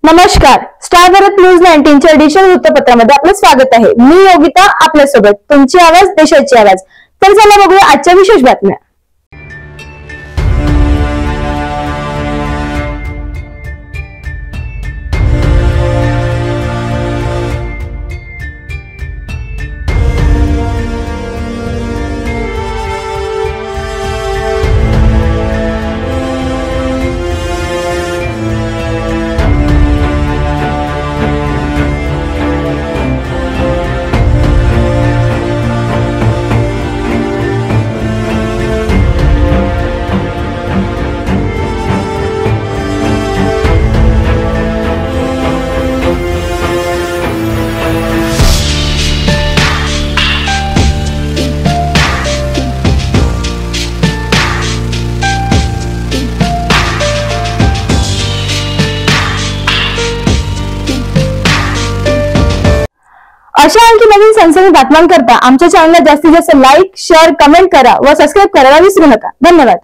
नमस्कार, star Bharat news 19च्या additional वृत्तपत्रामध्ये आपलं स्वागत आहे। मी योगिता आपल्यासोबत। तुमची आवाज देशाची आवाज। तर चला बघूया आजच्या विशेष बातम्या। अशा आणखी नवीन सनसनी बातम्यांकरता आमच्या चॅनलला जास्तीत जास्त लाईक, शेअर, कमेंट करा व सबस्क्राईब करायला विसरू नका। धन्यवाद।